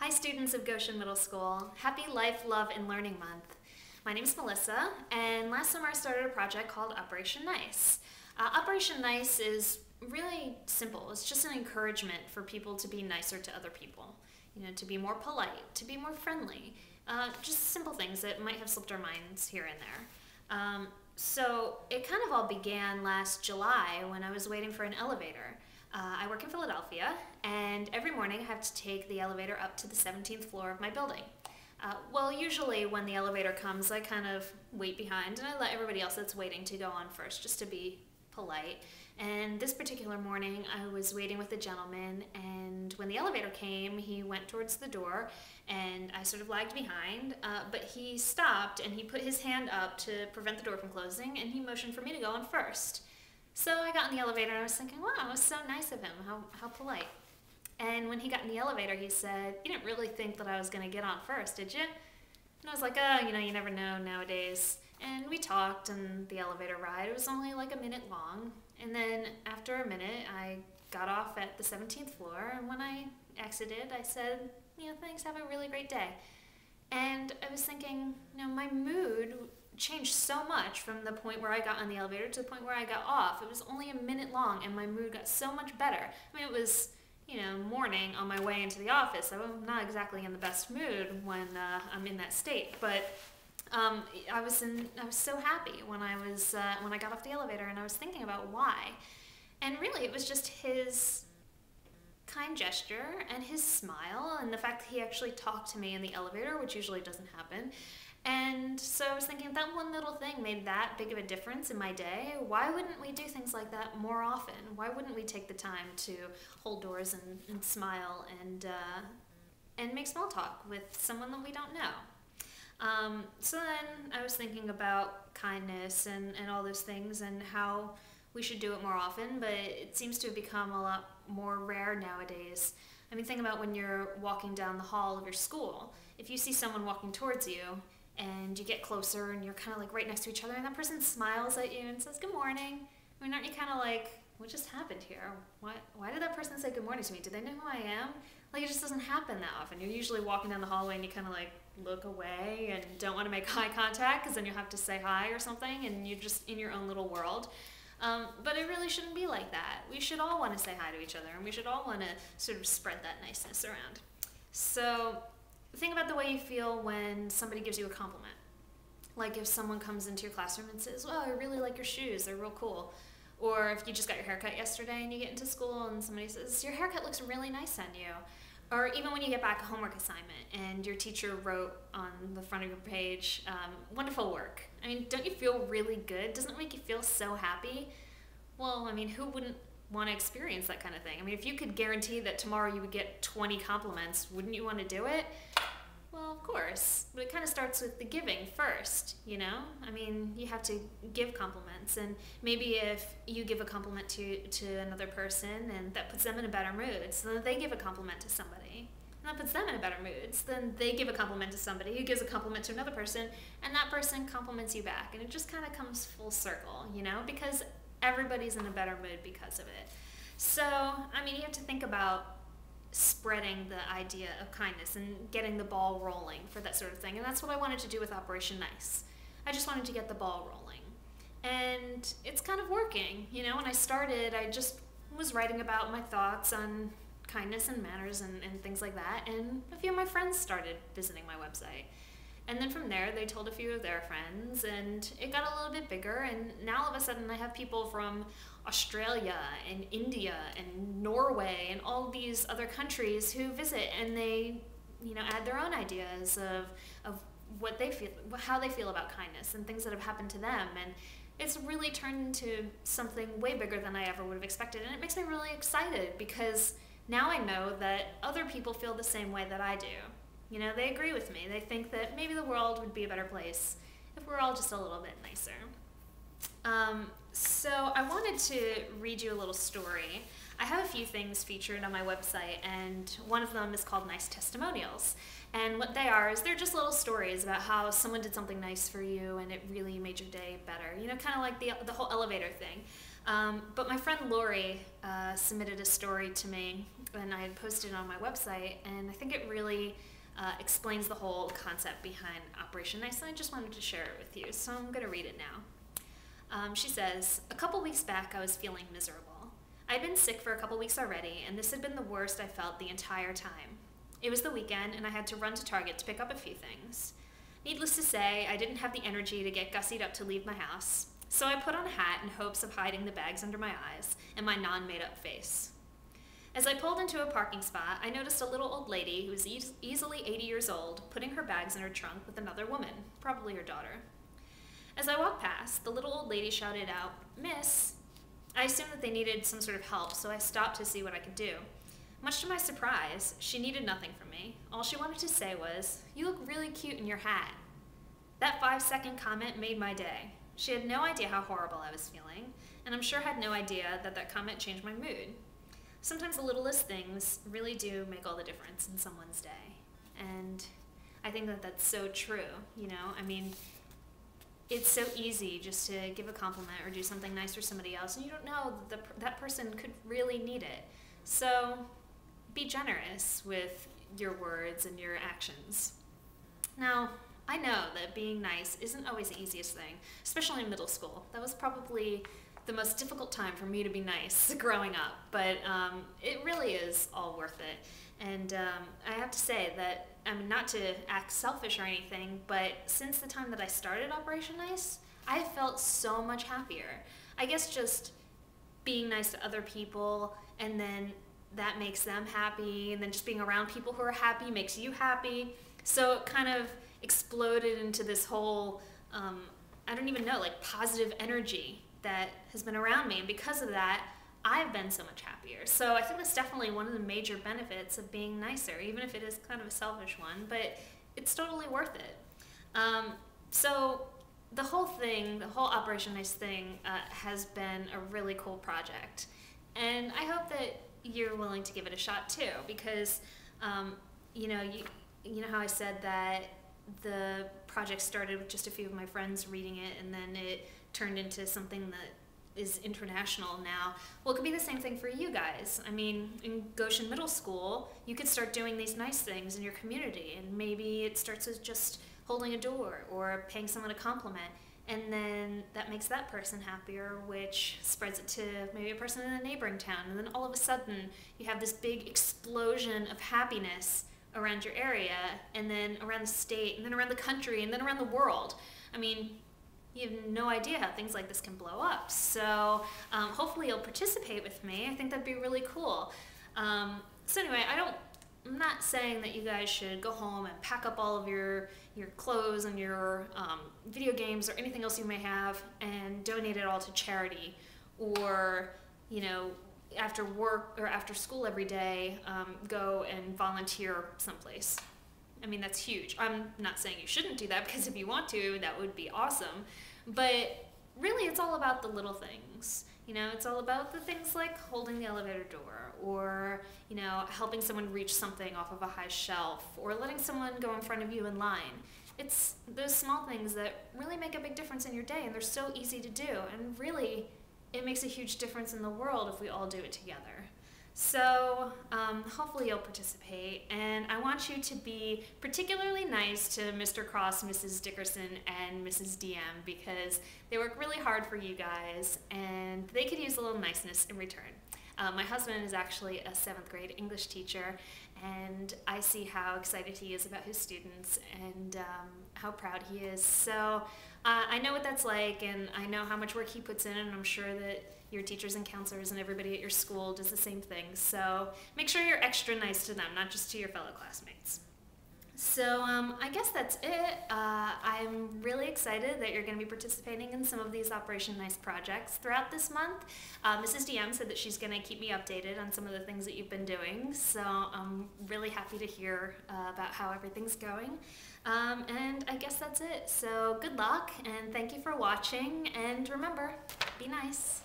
Hi students of Goshen Middle School. Happy Life, Love, and Learning Month. My name is Melissa, and last summer I started a project called Operation Nice. Operation Nice is really simple. It's just an encouragement for people to be nicer to other people. You know, to be more polite, to be more friendly. Just simple things that might have slipped our minds here and there. So it kind of all began last July when I was waiting for an elevator. I work in Philadelphia, and every morning I have to take the elevator up to the 17th floor of my building. Well, usually when the elevator comes, I kind of wait behind and I let everybody else that's waiting to go on first, just to be polite. And this particular morning, I was waiting with a gentleman, and when the elevator came, he went towards the door, and I sort of lagged behind, but he stopped and he put his hand up to prevent the door from closing, and he motioned for me to go on first. So I got in the elevator and I was thinking, wow, it was so nice of him, how polite. And when he got in the elevator, he said, "You didn't really think that I was going to get on first, did you?" And I was like, you never know nowadays. And we talked, and the elevator ride, it was only like a minute long. And then after a minute, I got off at the 17th floor, and when I exited, I said, "Thanks, have a really great day." And I was thinking, my mood changed so much from the point where I got on the elevator to the point where I got off. It was only a minute long, and my mood got so much better. I mean, it was, morning on my way into the office. I'm not exactly in the best mood when I'm in that state, but I was so happy when I got off the elevator, and I was thinking about why. And really, it was just his kind gesture and his smile and the fact that he actually talked to me in the elevator, which usually doesn't happen. And so I was thinking, that one little thing made that big of a difference in my day. Why wouldn't we do things like that more often? Why wouldn't we take the time to hold doors and smile and make small talk with someone that we don't know? So then I was thinking about kindness and all those things and how we should do it more often, but it seems to have become a lot more rare nowadays. I mean, think about when you're walking down the hall of your school. If you see someone walking towards you, and you get closer and you're kind of like right next to each other, and that person smiles at you and says good morning. I mean, aren't you kind of like, what just happened here? Why did that person say good morning to me? Do they know who I am? Like, it just doesn't happen that often. You're usually walking down the hallway and you kind of like look away and don't want to make eye contact because then you'll have to say hi or something, and you're just in your own little world. But it really shouldn't be like that. We should all want to say hi to each other, and we should all want to sort of spread that niceness around. So think about the way you feel when somebody gives you a compliment. Like if someone comes into your classroom and says, "Well, I really like your shoes, they're real cool." Or if you just got your haircut yesterday and you get into school and somebody says, "Your haircut looks really nice on you." Or even when you get back a homework assignment and your teacher wrote on the front of your page, "Wonderful work." I mean, don't you feel really good? Doesn't it make you feel so happy? Well, I mean, who wouldn't want to experience that kind of thing? I mean, if you could guarantee that tomorrow you would get 20 compliments, wouldn't you want to do it? Well, of course, but it kind of starts with the giving first, I mean, you have to give compliments, and maybe if you give a compliment to another person, and that puts them in a better mood, so then they give a compliment to somebody, and that puts them in a better mood, so then they give a compliment to somebody who gives a compliment to another person, and that person compliments you back, and it just kind of comes full circle, because everybody's in a better mood because of it. So, I mean, you have to think about spreading the idea of kindness and getting the ball rolling for that sort of thing. And that's what I wanted to do with Operation Nice. I just wanted to get the ball rolling. And it's kind of working. When I started, I just was writing about my thoughts on kindness and manners and things like that. And a few of my friends started visiting my website. And then from there, they told a few of their friends, and it got a little bit bigger, and now all of a sudden I have people from Australia and India and Norway and all these other countries who visit, and they, add their own ideas of what they feel, how they feel about kindness and things that have happened to them, and it's really turned into something way bigger than I ever would have expected, and it makes me really excited because now I know that other people feel the same way that I do. They agree with me. They think that maybe the world would be a better place if we're all just a little bit nicer. So I wanted to read you a little story. I have a few things featured on my website, and one of them is called Nice Testimonials. And what they are is they're just little stories about how someone did something nice for you and it really made your day better. Kind of like the whole elevator thing. But my friend Lori submitted a story to me, and I had posted it on my website, and I think it really explains the whole concept behind Operation Nice, and I just wanted to share it with you, so I'm going to read it now. She says, "A couple weeks back I was feeling miserable. I'd been sick for a couple weeks already, and this had been the worst I felt the entire time. It was the weekend, and I had to run to Target to pick up a few things. Needless to say, I didn't have the energy to get gussied up to leave my house, so I put on a hat in hopes of hiding the bags under my eyes and my non-made-up face. As I pulled into a parking spot, I noticed a little old lady who was easily 80 years old putting her bags in her trunk with another woman, probably her daughter. As I walked past, the little old lady shouted out, 'Miss.' I assumed that they needed some sort of help, so I stopped to see what I could do. Much to my surprise, she needed nothing from me. All she wanted to say was, 'You look really cute in your hat.' That 5-second comment made my day. She had no idea how horrible I was feeling, and I'm sure had no idea that that comment changed my mood. Sometimes the littlest things really do make all the difference in someone's day. And I think that that's so true, you know? I mean, it's so easy just to give a compliment or do something nice for somebody else, and you don't know that person could really need it. So be generous with your words and your actions. Now, I know that being nice isn't always the easiest thing, especially in middle school. That was probably the most difficult time for me to be nice growing up, but it really is all worth it. And I have to say that, I mean, not to act selfish or anything, but since the time that I started Operation Nice, I have felt so much happier. I guess just being nice to other people, and then that makes them happy, and then just being around people who are happy makes you happy. So it kind of exploded into this whole, I don't even know, like positive energy that has been around me, and because of that, I've been so much happier. So I think that's definitely one of the major benefits of being nicer, even if it is kind of a selfish one, but it's totally worth it. So the whole thing, the whole Operation Nice thing has been a really cool project. And I hope that you're willing to give it a shot too, because you know how I said that the project started with just a few of my friends reading it, and then it turned into something that is international now. Well, it could be the same thing for you guys. I mean, in Goshen Middle School, you could start doing these nice things in your community, and maybe it starts as just holding a door or paying someone a compliment, and then that makes that person happier, which spreads it to maybe a person in a neighboring town, and then all of a sudden you have this big explosion of happiness around your area, and then around the state, and then around the country, and then around the world. I mean, you have no idea how things like this can blow up. So hopefully you'll participate with me. I think that'd be really cool. So anyway, I'm not saying that you guys should go home and pack up all of your clothes and your video games or anything else you may have and donate it all to charity, or, you know, after work or after school every day, go and volunteer someplace. I mean, that's huge. I'm not saying you shouldn't do that, because if you want to, that would be awesome. But really, it's all about the little things. You know, it's all about the things like holding the elevator door, or, you know, helping someone reach something off of a high shelf, or letting someone go in front of you in line. It's those small things that really make a big difference in your day, and they're so easy to do. And really, it makes a huge difference in the world if we all do it together. So hopefully you'll participate, and I want you to be particularly nice to Mr. Cross, Mrs. Dickerson, and Mrs. DM, because they work really hard for you guys, and they could use a little niceness in return. My husband is actually a 7th grade English teacher, and I see how excited he is about his students and how proud he is. So I know what that's like, and I know how much work he puts in, and I'm sure that your teachers and counselors and everybody at your school does the same thing. So make sure you're extra nice to them, not just to your fellow classmates. So I guess that's it. I'm really excited that you're going to be participating in some of these Operation Nice projects throughout this month. Mrs. DM said that she's going to keep me updated on some of the things that you've been doing, so I'm really happy to hear about how everything's going. And I guess that's it. So good luck, and thank you for watching, and remember, be nice.